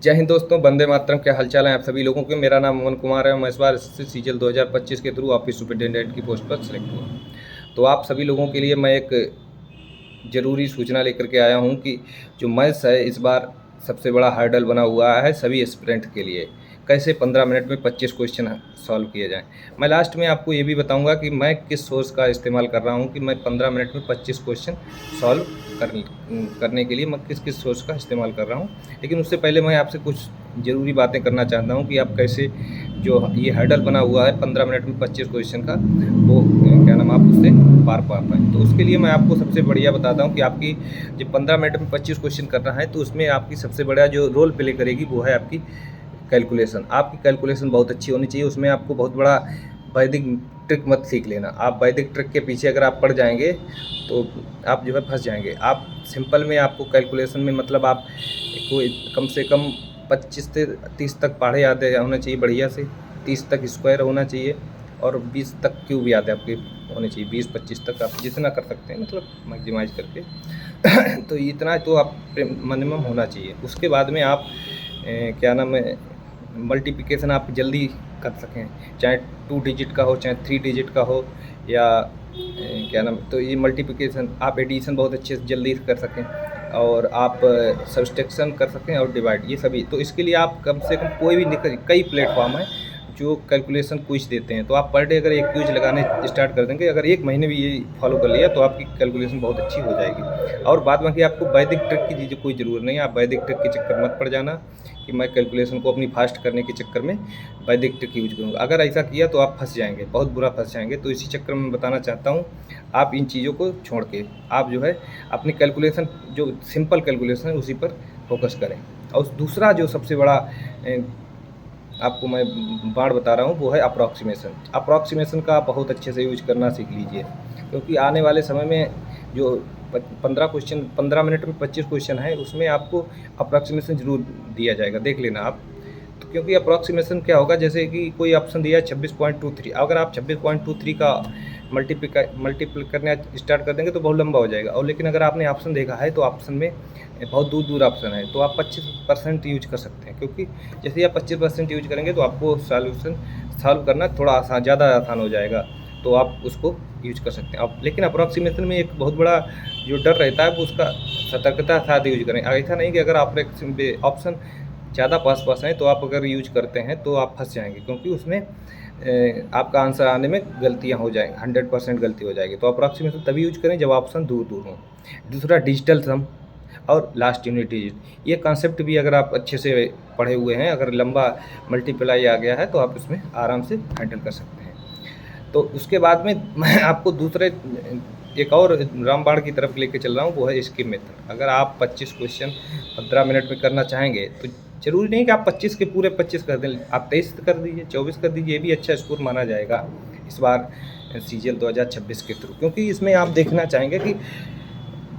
जय हिंद दोस्तों, वंदे मातरम। क्या हालचाल है आप सभी लोगों के। मेरा नाम अमन कुमार है। मैं इस बार सीजल 2025 के थ्रू ऑफिस सुपरिटेंडेंट की पोस्ट पर सिलेक्ट हुआ। तो आप सभी लोगों के लिए मैं एक ज़रूरी सूचना लेकर के आया हूं कि जो मैथ्स है इस बार सबसे बड़ा हर्डल बना हुआ है सभी एस्पिरेंट के लिए। कैसे 15 मिनट में 25 क्वेश्चन सॉल्व किए जाएं। मैं लास्ट में आपको ये भी बताऊंगा कि मैं किस सोर्स का इस्तेमाल कर रहा हूं कि मैं 15 मिनट में 25 क्वेश्चन सॉल्व करने के लिए मैं किस किस सोर्स का इस्तेमाल कर रहा हूं। लेकिन उससे पहले मैं आपसे कुछ ज़रूरी बातें करना चाहता हूं कि आप कैसे जो ये हर्डल बना हुआ है 15 मिनट में 25 क्वेश्चन का, वो क्या नाम आप उससे पार पा पाएँ। तो उसके लिए मैं आपको सबसे बढ़िया बताता हूँ कि आपकी जब 15 मिनट में 25 क्वेश्चन करना है तो उसमें आपकी सबसे बड़ा जो रोल प्ले करेगी वो है आपकी कैलकुलेशन। आपकी कैलकुलेशन बहुत अच्छी होनी चाहिए। उसमें आपको बहुत बड़ा वैदिक ट्रिक मत सीख लेना। आप वैदिक ट्रिक के पीछे अगर आप पड़ जाएंगे तो आप जो है फंस जाएंगे। आप सिंपल में आपको कैलकुलेशन में मतलब आप कोई कम से कम 25 से 30 तक पहाड़े याद होना चाहिए बढ़िया से, 30 तक स्क्वायर होना चाहिए और 20 तक क्यूब याद है आपके होने चाहिए। 20-25 तक आप जितना कर सकते हैं मतलब मैक्सिमाइज करके तो इतना तो आप मिनिमम होना चाहिए। उसके बाद में आप क्या नाम है मल्टीप्लिकेशन आप जल्दी कर सकें, चाहे 2 डिजिट का हो चाहे 3 डिजिट का हो या क्या नाम। तो ये मल्टीप्लिकेशन आप एडिशन बहुत अच्छे से जल्दी कर सकें और आप सब्सट्रैक्शन कर सकें और डिवाइड, ये सभी। तो इसके लिए आप कम से कम कोई भी कई प्लेटफॉर्म है जो कैलकुलेशन क्विज देते हैं। तो आप पर डे अगर एक क्विज लगाने स्टार्ट कर देंगे, अगर एक महीने भी ये फॉलो कर लिया तो आपकी कैलकुलेशन बहुत अच्छी हो जाएगी। और बाद बाकी आपको वैदिक ट्रिक की चीज़ें कोई ज़रूरत नहीं है। आप वैदिक ट्रिक के चक्कर मत पड़ जाना कि मैं कैलकुलेशन को अपनी फास्ट करने के चक्कर में वैदिक ट्रिक यूज करूँगा। अगर ऐसा किया तो आप फंस जाएंगे, बहुत बुरा फंस जाएंगे। तो इसी चक्कर में बताना चाहता हूँ आप इन चीज़ों को छोड़ के आप जो है अपनी कैलकुलेशन जो सिंपल कैलकुलेशन है उसी पर फोकस करें। और दूसरा जो सबसे बड़ा आपको मैं बाण बता रहा हूँ वो है अप्रॉक्सीमेशन। अप्रॉक्सीमेशन का बहुत अच्छे से यूज करना सीख लीजिए, क्योंकि आने वाले समय में जो 15 मिनट में 25 क्वेश्चन है उसमें आपको अप्रॉक्सीमेशन ज़रूर दिया जाएगा, देख लेना आप। तो क्योंकि अप्रॉक्सीमेशन क्या होगा, जैसे कि कोई ऑप्शन दिया है 26.23, अगर आप 26.23 का मल्टीप्लाई करना स्टार्ट कर देंगे तो बहुत लंबा हो जाएगा। और लेकिन अगर आपने ऑप्शन देखा है तो ऑप्शन में बहुत दूर दूर ऑप्शन है, तो आप 25% यूज कर सकते हैं। क्योंकि जैसे ही आप 25% यूज करेंगे तो आपको सॉल्यूशन सॉल्व करना थोड़ा आसान, ज़्यादा आसान हो जाएगा। तो आप उसको यूज कर सकते हैं। अब लेकिन अप्रॉक्सीमेशन में एक बहुत बड़ा जो डर रहता है वो उसका सतर्कता साथ यूज करें। ऐसा नहीं कि अगर आप ऑप्शन ज़्यादा पास हैं तो आप अगर यूज करते हैं तो आप फंस जाएंगे, क्योंकि उसमें आपका आंसर आने में गलतियां हो जाएंगी, 100% गलती हो जाएगी। तो अप्रॉक्सीमेशन तभी यूज करें जब ऑप्शन दूर दूर हों। दूसरा डिजिटल सम और लास्ट यूनिट डिजिट, ये कॉन्सेप्ट भी अगर आप अच्छे से पढ़े हुए हैं, अगर लंबा मल्टीप्लाई आ गया है तो आप उसमें आराम से हैंडल कर सकते हैं। तो उसके बाद में मैं आपको दूसरे एक और रामबाण की तरफ लेके चल रहा हूँ, वो है स्किप मेथड। अगर आप 25 क्वेश्चन 15 मिनट में करना चाहेंगे तो ज़रूरी नहीं कि आप 25 के पूरे 25 कर दें, आप 23 कर दीजिए, 24 कर दीजिए, ये भी अच्छा स्कोर माना जाएगा इस बार सीजीएल 2026 के थ्रू। क्योंकि इसमें आप देखना चाहेंगे कि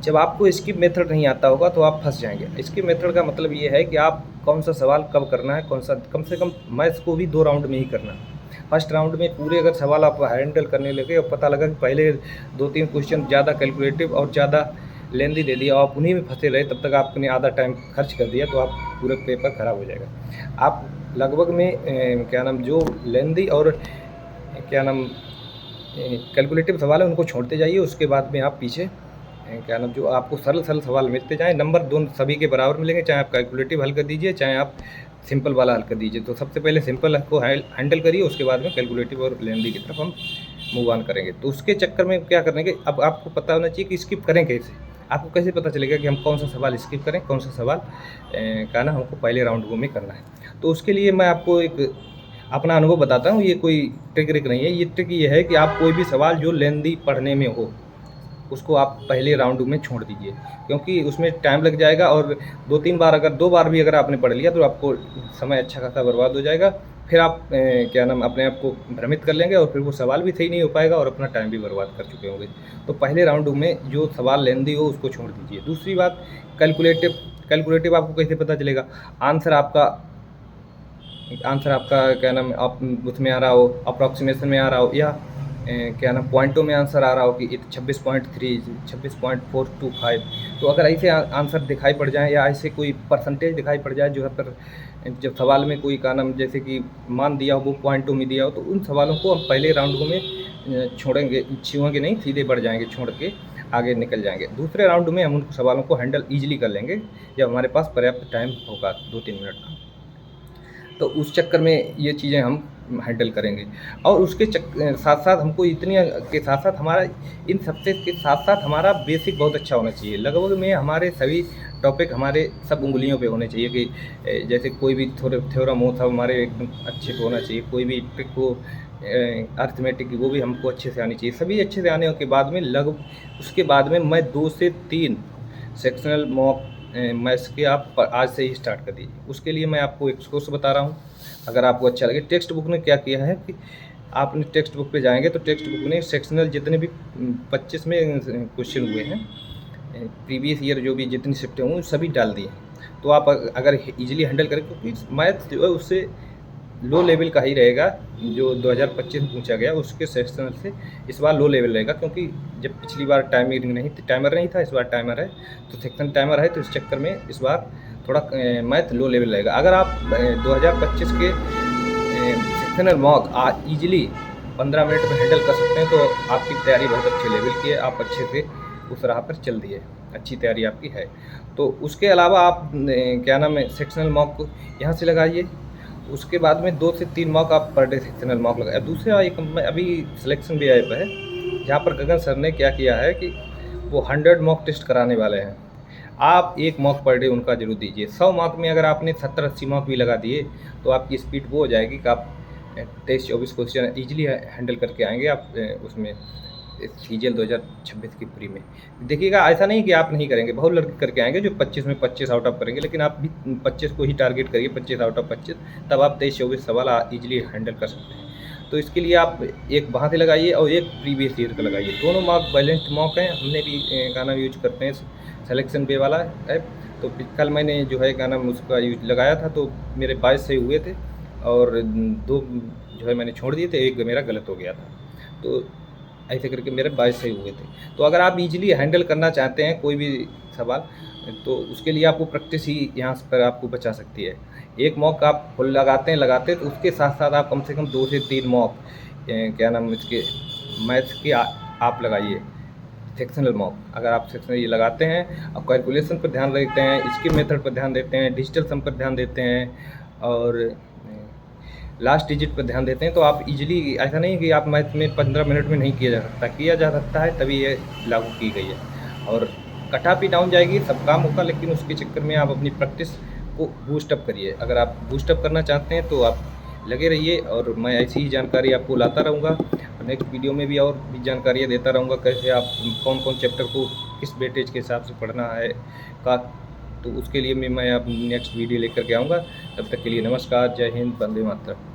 जब आपको स्किप मेथड नहीं आता होगा तो आप फंस जाएंगे। स्किप मेथड का मतलब ये है कि आप कौन सा सवाल कब करना है, कौन सा कम से कम मैथ्स को भी 2 राउंड में ही करना। फर्स्ट राउंड में पूरे अगर सवाल आप हैंडल करने लगे और पता लगा कि पहले 2-3 क्वेश्चन ज़्यादा कैलकुलेटिव और ज़्यादा लेंदी दे दिया और आप उन्हीं में फंसे रहे, तब तक आपने आधा टाइम खर्च कर दिया, तो आप पूरा पेपर ख़राब हो जाएगा। आप लगभग में क्या नाम जो लेंदी और क्या नाम कैलकुलेटिव सवाल है उनको छोड़ते जाइए। उसके बाद में आप पीछे क्या नाम जो आपको सरल सवाल मिलते जाएँ। नंबर दोनों सभी के बराबर मिलेंगे, चाहे आप कैलकुलेटिव हल कर दीजिए चाहे आप सिंपल वाला हल कर दीजिए। तो सबसे पहले सिंपल को हैंडल करिए, उसके बाद में कैलकुलेटिव और लेंदी की तरफ हम मूव ऑन करेंगे। तो उसके चक्कर में क्या करेंगे, अब आपको पता होना चाहिए कि स्किप करें कैसे। आपको कैसे पता चलेगा कि हम कौन सा सवाल स्किप करें, कौन सा सवाल का ना हमको पहले राउंड में करना है। तो उसके लिए मैं आपको एक अपना अनुभव बताता हूँ। ये कोई ट्रिक नहीं है, ये ट्रिक ये है कि आप कोई भी सवाल जो लेंदी पढ़ने में हो उसको आप पहले राउंड में छोड़ दीजिए, क्योंकि उसमें टाइम लग जाएगा। और 2-3 बार अगर 2 बार भी अगर आपने पढ़ लिया तो आपको समय अच्छा खासा बर्बाद हो जाएगा। फिर आप क्या नाम अपने आप को भ्रमित कर लेंगे और फिर वो सवाल भी सही नहीं हो पाएगा और अपना टाइम भी बर्बाद कर चुके होंगे। तो पहले राउंड में जो सवाल लेंदी हो उसको छोड़ दीजिए। दूसरी बात, कैलकुलेटिव आपको कैसे पता चलेगा, आंसर आपका क्या नाम आप उसमें आ रहा हो, अप्रॉक्सीमेशन में आ रहा हो या क्या नाम पॉइंटों में आंसर आ रहा हो कि 26.3, 26.425, तो अगर ऐसे आंसर दिखाई पड़ जाए या ऐसे कोई परसेंटेज दिखाई पड़ जाए जो है पर जब सवाल में कोई का नाम जैसे कि मान दिया हो वो पॉइंटों में दिया हो, तो उन सवालों को हम पहले राउंड में छोड़ेंगे, छुएंगे नहीं, सीधे बढ़ जाएंगे, छोड़ के आगे निकल जाएंगे। दूसरे राउंड में हम उन सवालों को हैंडल ईजिली कर लेंगे जब हमारे पास पर्याप्त टाइम होगा 2-3 मिनट का। तो उस चक्कर में ये चीज़ें हम हैंडल करेंगे। और उसके साथ साथ हमको इतनी के साथ साथ हमारा इन सबसे के साथ साथ हमारा बेसिक बहुत अच्छा होना चाहिए। लगभग में हमारे सभी टॉपिक हमारे सब उंगलियों पे होने चाहिए कि जैसे कोई भी थ्योरम हो सब हमारे एकदम अच्छे से होना चाहिए। कोई भी ट्रिक हो अर्थमेटिक की वो भी हमको अच्छे से आनी चाहिए। सभी अच्छे से आने के बाद में उसके बाद में मैं 2 से 3 सेक्शनल मॉक मैथ्स के आप आज से ही स्टार्ट कर दीजिए। उसके लिए मैं आपको एक कोर्स बता रहा हूँ, अगर आपको अच्छा लगे। टेक्स्ट बुक ने क्या किया है कि आपने टेक्स्ट बुक पे जाएंगे तो टेक्स्ट बुक ने सेक्शनल जितने भी 25 में क्वेश्चन हुए हैं प्रीवियस ईयर जो भी जितनी शिफ्टें हुई सभी डाल दिए। तो आप अगर इजीली हैंडल करें, क्योंकि मैथ जो है उससे लो लेवल का ही रहेगा। जो 2025 में पूछा गया उसके सेक्शनल से इस बार लो लेवल रहेगा, क्योंकि जब पिछली बार टाइमर नहीं था, इस बार टाइमर है, तो सेक्शन टाइमर है, तो इस चक्कर में इस बार थोड़ा मैथ लो लेवल रहेगा। अगर आप 2025 के सेक्शनल मॉक ईजिली 15 मिनट में हैंडल कर सकते हैं तो आपकी तैयारी बहुत अच्छे लेवल की है, आप अच्छे से उस राह पर चल दिए, अच्छी तैयारी आपकी है। तो उसके अलावा आप क्या नाम है सेक्शनल मॉक को यहाँ से लगाइए। उसके बाद में 2 से 3 मॉक आप पर डे सेक्शनल मॉक लगाए। दूसरा एक अभी सिलेक्शन भी ऐप है जहाँ पर गगन सर ने क्या किया है कि वो 100 मॉक टेस्ट कराने वाले हैं। आप 1 मॉक पर डे उनका जरूर दीजिए। 100 मॉक में अगर आपने 70-80 मॉक भी लगा दिए तो आपकी स्पीड वो हो जाएगी कि आप 23-24 क्वेश्चन ईजिली हैंडल करके आएंगे आप उसमें सीजीएल 2026 की प्री में। देखिएगा ऐसा नहीं कि आप नहीं करेंगे, बहुत लड़के करके आएंगे जो 25 में 25 आउट ऑफ करेंगे, लेकिन आप भी 25 को ही टारगेट करिए, 25 आउट ऑफ 25, तब आप 23-24 सवाल ईजिली हैंडल कर सकते हैं। तो इसके लिए आप एक वहाँ से लगाइए और एक प्रीवियस ईयर का लगाइए। दोनों मॉक बैलेंस्ड मॉक हैं। हमने भी गाना यूज करते हैं सिलेक्शन पे वाला ऐप। तो कल मैंने जो है गाना उसका यूज लगाया था तो मेरे 22 सही हुए थे और 2 जो है मैंने छोड़ दिए थे, 1 मेरा गलत हो गया था। तो ऐसे करके मेरे 22 सही हुए थे। तो अगर आप इजीली हैंडल करना चाहते हैं कोई भी सवाल, तो उसके लिए आपको प्रैक्टिस ही यहाँ पर आपको बचा सकती है। 1 मॉक आप फुल लगाते तो उसके साथ साथ आप कम से कम 2 से 3 मॉक क्या नाम इसके मैथ्स के आप लगाइए सेक्शनल मॉक। अगर आप सेक्शनल ये लगाते हैं और कैलकुलेशन पर ध्यान देते हैं, इसके मेथड पर ध्यान देते हैं, डिजिटल सम पर ध्यान देते हैं और लास्ट डिजिट पर ध्यान देते हैं, तो आप इजीली, ऐसा नहीं कि आप मैथ में 15 मिनट में नहीं किया जा सकता है, तभी ये लागू की गई है। और कट ऑफ ही डाउन जाएगी, सब काम होगा, लेकिन उसके चक्कर में आप अपनी प्रैक्टिस को बूस्टअप करिए। अगर आप बूस्टअप करना चाहते हैं तो आप लगे रहिए और मैं ऐसी ही जानकारी आपको लाता रहूँगा। नेक्स्ट वीडियो में भी और भी जानकारियाँ देता रहूँगा, कैसे आप कौन कौन चैप्टर को किस वेटेज के हिसाब से पढ़ना है का। तो उसके लिए मैं अब नेक्स्ट वीडियो लेकर के आऊँगा। तब तक के लिए नमस्कार, जय हिंद, वंदे मातरम।